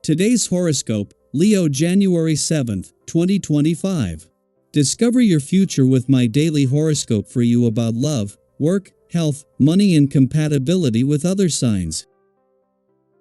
Today's horoscope, Leo January 7th, 2025. Discover your future with my daily horoscope for you about love, work, health, money and compatibility with other signs.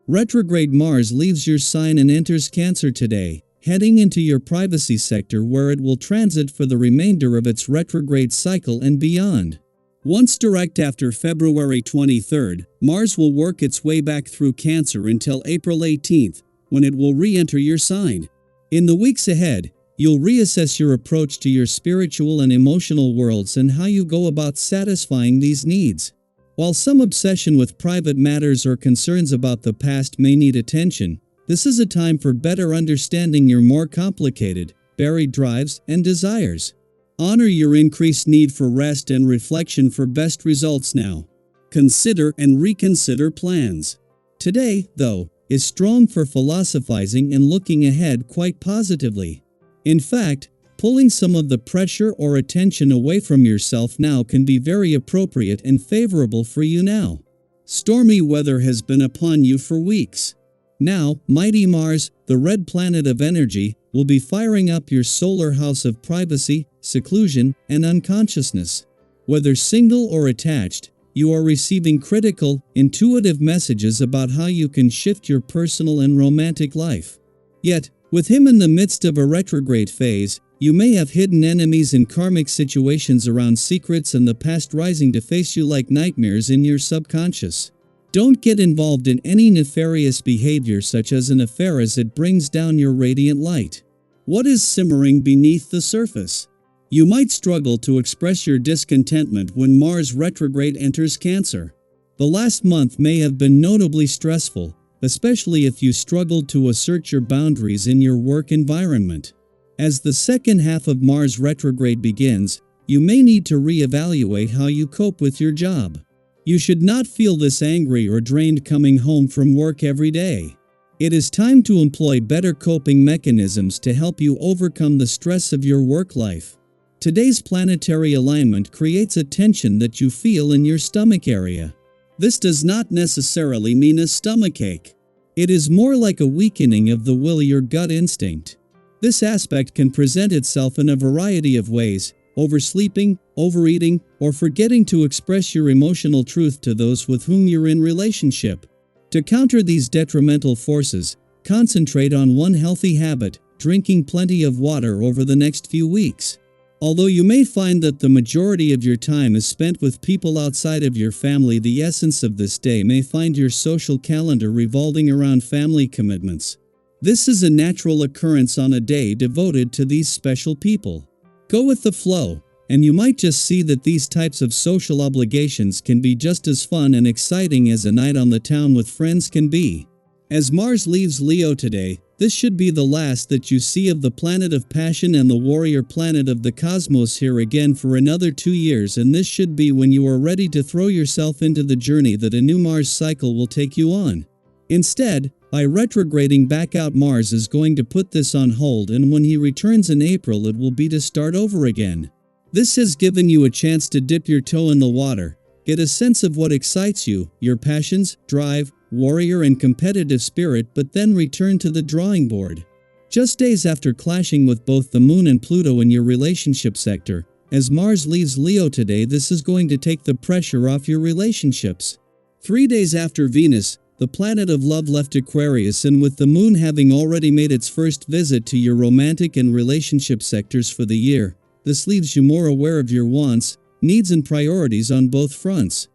Retrograde Mars leaves your sign and enters Cancer today, heading into your privacy sector where it will transit for the remainder of its retrograde cycle and beyond. Once direct after February 23rd, Mars will work its way back through Cancer until April 18th, when it will re-enter your sign. In the weeks ahead, you'll reassess your approach to your spiritual and emotional worlds and how you go about satisfying these needs. While some obsession with private matters or concerns about the past may need attention, this is a time for better understanding your more complicated, buried drives and desires. Honor your increased need for rest and reflection for best results now. Consider and reconsider plans. Today, though, is strong for philosophizing and looking ahead quite positively. In fact, pulling some of the pressure or attention away from yourself now can be very appropriate and favorable for you now. Stormy weather has been upon you for weeks. Now, mighty Mars, the red planet of energy, will be firing up your solar house of privacy, seclusion, and unconsciousness. Whether single or attached, you are receiving critical, intuitive messages about how you can shift your personal and romantic life. Yet, with him in the midst of a retrograde phase, you may have hidden enemies in karmic situations around secrets and the past rising to face you like nightmares in your subconscious. Don't get involved in any nefarious behavior such as an affair as it brings down your radiant light. What is simmering beneath the surface? You might struggle to express your discontentment when Mars retrograde enters Cancer. The last month may have been notably stressful, especially if you struggled to assert your boundaries in your work environment. As the second half of Mars retrograde begins, you may need to reevaluate how you cope with your job. You should not feel this angry or drained coming home from work every day. It is time to employ better coping mechanisms to help you overcome the stress of your work life. Today's planetary alignment creates a tension that you feel in your stomach area. This does not necessarily mean a stomachache. It is more like a weakening of the will, your gut instinct. This aspect can present itself in a variety of ways: oversleeping, overeating, or forgetting to express your emotional truth to those with whom you're in relationship. To counter these detrimental forces, concentrate on one healthy habit: drinking plenty of water over the next few weeks. Although you may find that the majority of your time is spent with people outside of your family, the essence of this day may find your social calendar revolving around family commitments. This is a natural occurrence on a day devoted to these special people. Go with the flow, and you might just see that these types of social obligations can be just as fun and exciting as a night on the town with friends can be. As Mars leaves Leo today, this should be the last that you see of the planet of passion and the warrior planet of the cosmos here again for another 2 years, and this should be when you are ready to throw yourself into the journey that a new Mars cycle will take you on. Instead, by retrograding back out, Mars is going to put this on hold, and when he returns in April it will be to start over again. This has given you a chance to dip your toe in the water, get a sense of what excites you, your passions, drive, warrior and competitive spirit, but then return to the drawing board. Just days after clashing with both the Moon and Pluto in your relationship sector, as Mars leaves Leo today, this is going to take the pressure off your relationships. 3 days after Venus, the planet of love, left Aquarius, and with the Moon having already made its first visit to your romantic and relationship sectors for the year, this leaves you more aware of your wants, needs and priorities on both fronts.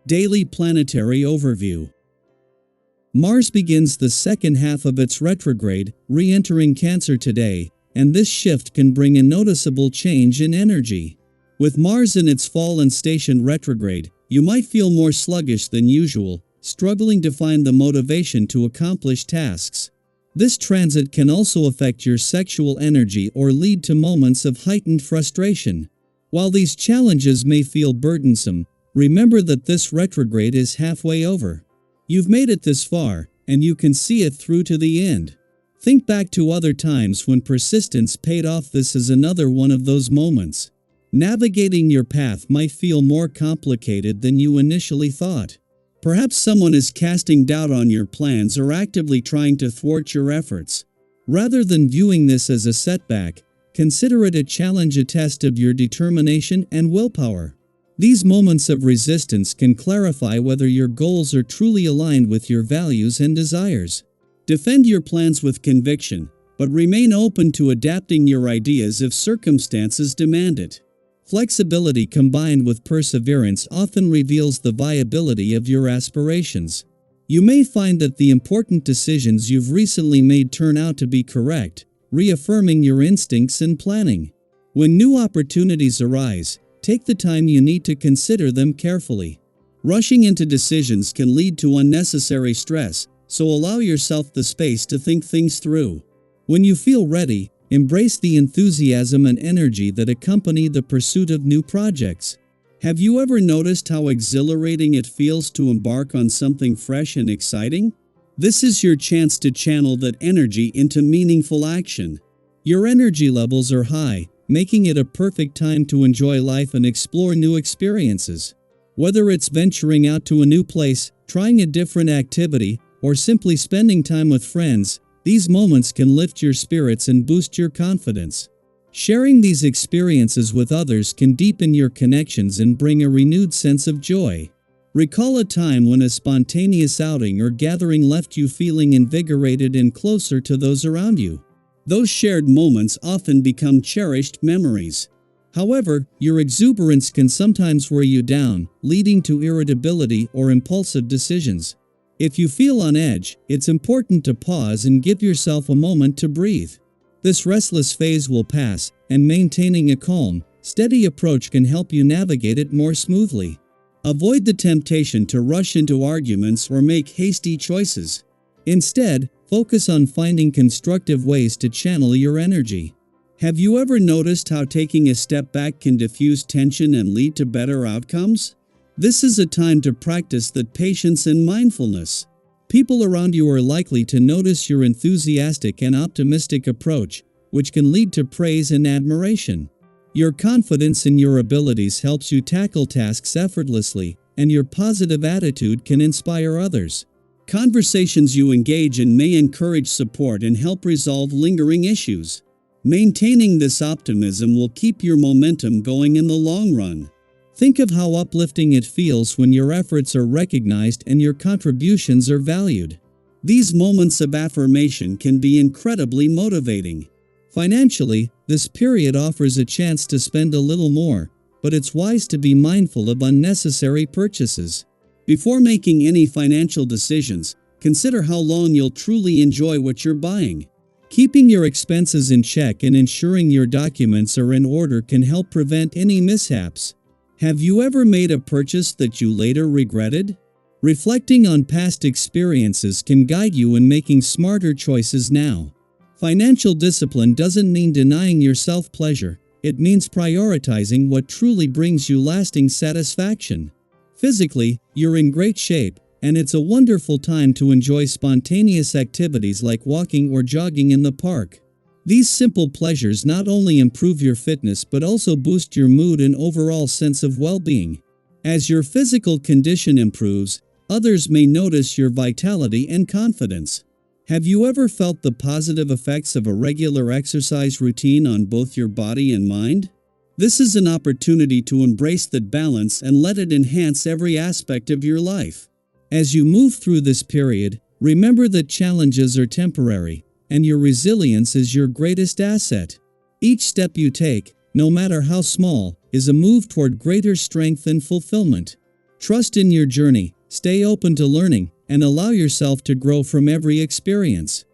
Daily Planetary Overview. Mars begins the second half of its retrograde, re-entering Cancer today, and this shift can bring a noticeable change in energy. With Mars in its fallen station retrograde, you might feel more sluggish than usual, struggling to find the motivation to accomplish tasks. This transit can also affect your sexual energy or lead to moments of heightened frustration. While these challenges may feel burdensome, remember that this retrograde is halfway over. You've made it this far, and you can see it through to the end. Think back to other times when persistence paid off. This is another one of those moments. Navigating your path might feel more complicated than you initially thought. Perhaps someone is casting doubt on your plans or actively trying to thwart your efforts. Rather than viewing this as a setback, consider it a challenge, a test of your determination and willpower. These moments of resistance can clarify whether your goals are truly aligned with your values and desires. Defend your plans with conviction, but remain open to adapting your ideas if circumstances demand it. Flexibility combined with perseverance often reveals the viability of your aspirations. You may find that the important decisions you've recently made turn out to be correct, reaffirming your instincts and planning. When new opportunities arise, take the time you need to consider them carefully. Rushing into decisions can lead to unnecessary stress, so allow yourself the space to think things through. When you feel ready, embrace the enthusiasm and energy that accompany the pursuit of new projects. Have you ever noticed how exhilarating it feels to embark on something fresh and exciting? This is your chance to channel that energy into meaningful action. Your energy levels are high, making it a perfect time to enjoy life and explore new experiences. Whether it's venturing out to a new place, trying a different activity, or simply spending time with friends, these moments can lift your spirits and boost your confidence. Sharing these experiences with others can deepen your connections and bring a renewed sense of joy. Recall a time when a spontaneous outing or gathering left you feeling invigorated and closer to those around you. Those shared moments often become cherished memories. However, your exuberance can sometimes wear you down, leading to irritability or impulsive decisions. If you feel on edge, it's important to pause and give yourself a moment to breathe. This restless phase will pass, and maintaining a calm, steady approach can help you navigate it more smoothly. Avoid the temptation to rush into arguments or make hasty choices. Instead, focus on finding constructive ways to channel your energy. Have you ever noticed how taking a step back can diffuse tension and lead to better outcomes? This is a time to practice that patience and mindfulness. People around you are likely to notice your enthusiastic and optimistic approach, which can lead to praise and admiration. Your confidence in your abilities helps you tackle tasks effortlessly, and your positive attitude can inspire others. Conversations you engage in may encourage support and help resolve lingering issues. Maintaining this optimism will keep your momentum going in the long run. Think of how uplifting it feels when your efforts are recognized and your contributions are valued. These moments of affirmation can be incredibly motivating. Financially, this period offers a chance to spend a little more, but it's wise to be mindful of unnecessary purchases. Before making any financial decisions, consider how long you'll truly enjoy what you're buying. Keeping your expenses in check and ensuring your documents are in order can help prevent any mishaps. Have you ever made a purchase that you later regretted? Reflecting on past experiences can guide you in making smarter choices now. Financial discipline doesn't mean denying yourself pleasure, it means prioritizing what truly brings you lasting satisfaction. Physically, you're in great shape, and it's a wonderful time to enjoy spontaneous activities like walking or jogging in the park. These simple pleasures not only improve your fitness but also boost your mood and overall sense of well-being. As your physical condition improves, others may notice your vitality and confidence. Have you ever felt the positive effects of a regular exercise routine on both your body and mind? This is an opportunity to embrace that balance and let it enhance every aspect of your life. As you move through this period, remember that challenges are temporary, and your resilience is your greatest asset. Each step you take, no matter how small, is a move toward greater strength and fulfillment. Trust in your journey, stay open to learning, and allow yourself to grow from every experience.